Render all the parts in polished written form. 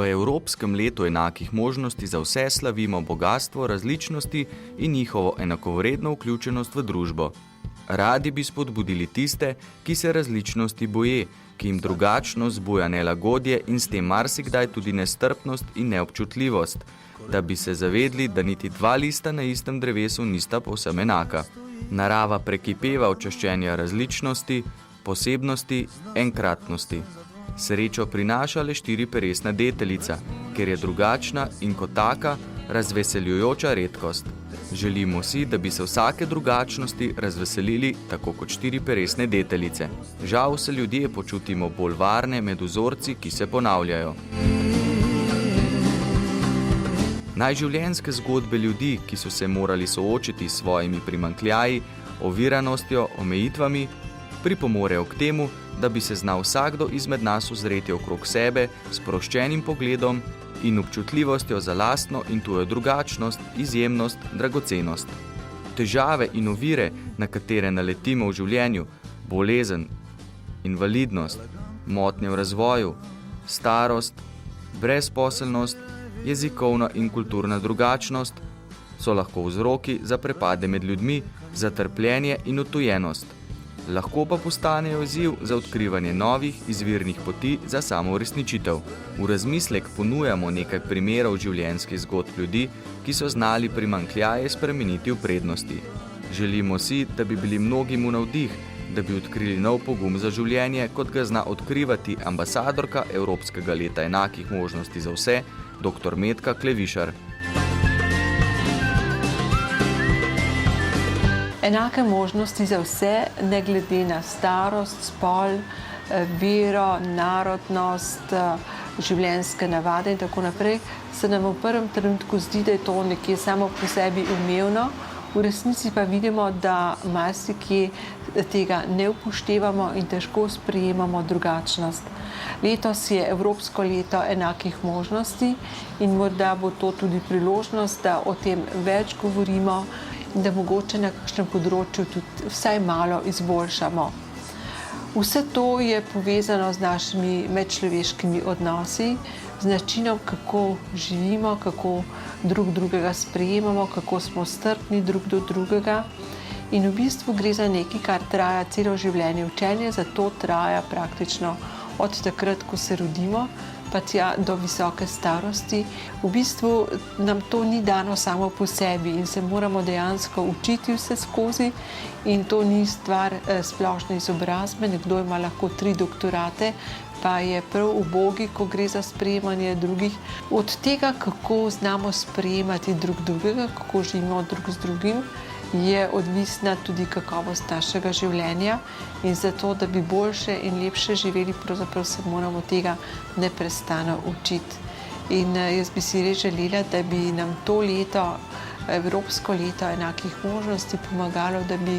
V Evropskem letu enakih možnosti za vse slavimo bogastvo različnosti in njihovo enakovredno vključenost v družbo. Radi bi spodbudili tiste, ki se različnosti boje, ki jim drugačnost zbuja nelagodje in s tem marsikdaj tudi nestrpnost in neobčutljivost, da bi se zavedli, da niti dva lista na istem drevesu nista povsem enaka. Narava prekipeva od čaščenja različnosti, posebnosti, enkratnosti. Srečo prinaša le štiriperesna deteljica, ker je drugačna in kot taka razveseljujoča redkost. Želimo si, da bi se vsake drugačnosti razveselili tako kot štiriperesne deteljice. Žal se ljudje počutimo bolj varne med vzorci, ki se ponavljajo. Najživljenjske zgodbe ljudi, ki so se morali soočiti s svojimi primanjkljaji, oviranostjo, omejitvami, pripomorejo k temu, da bi se znal vsakdo izmed nas ozreti okrog sebe s sproščenim pogledom in občutljivostjo za lastno in tujo drugačnost, izjemnost, dragocenost. Težave in ovire, na katere naletimo v življenju, bolezen, invalidnost, motnje v razvoju, starost, brezposelnost, jezikovna in kulturna drugačnost, so lahko vzroki za prepade med ljudmi, za trpljenje in odtujenost. Lahko pa postanejo izziv za odkrivanje novih izvirnih poti za samouresničitev. V razmislek ponujamo nekaj primerov življenjskih zgodb ljudi, ki so znali primanjkljaje spremeniti v prednosti. Želimo si, da bi bili mnogim v navdih, da bi odkrili nov pogum za življenje, kot ga zna odkrivati ambasadorka Evropskega leta enakih možnosti za vse, dr. Metka Klevišar. Enake možnosti za vse, ne glede na starost, spol, vero, narodnost, življenjske navade in tako naprej, se nam v prvem trenutku zdi, da je to nekje samo po sebi umevno. V resnici pa vidimo, da marsikje tega ne upoštevamo in težko sprejemamo drugačnost. Letos je Evropsko leto enakih možnosti in morda bo to tudi priložnost, da o tem več govorimo in da mogoče na kakšnem področju tudi vsaj malo izboljšamo. Vse to je povezano z našimi medčloveškimi odnosi, z načinom, kako živimo, kako drug drugega sprejemamo, kako smo strpni drug do drugega. In v bistvu gre za nekaj, kar traja celo življenje. Učenje zato traja praktično od takrat, ko se rodimo, pa tja do visoke starosti. V bistvu nam to ni dano samo po sebi in se moramo dejansko učiti vse skozi in to ni stvar splošne izobrazbe. Nekdo ima lahko 3 doktorate, pa je prav ubogi, ko gre za sprejemanje drugih. Od tega, kako znamo sprejemati drug drugega, kako živimo drug z drugim, je odvisna tudi kakovost našega življenja in zato, da bi boljše in lepše živeli, pravzaprav se moramo tega neprestano učiti. In jaz bi si res želela, da bi nam to leto, Evropsko leto enakih možnosti pomagalo, da bi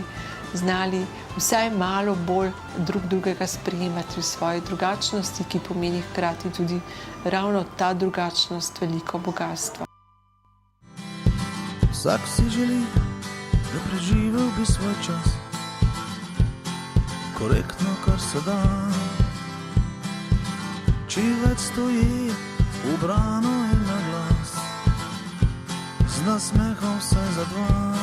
znali vsaj malo bolj drug drugega sprejemati v svoji drugačnosti, ki pomeni hkrati tudi ravno ta drugačnost veliko bogastvo. Vsak si želi, da preživel bi svoj čas korektno, kar se da. Čim več stoji ubrano in na glas, z nasmehom vse za dva.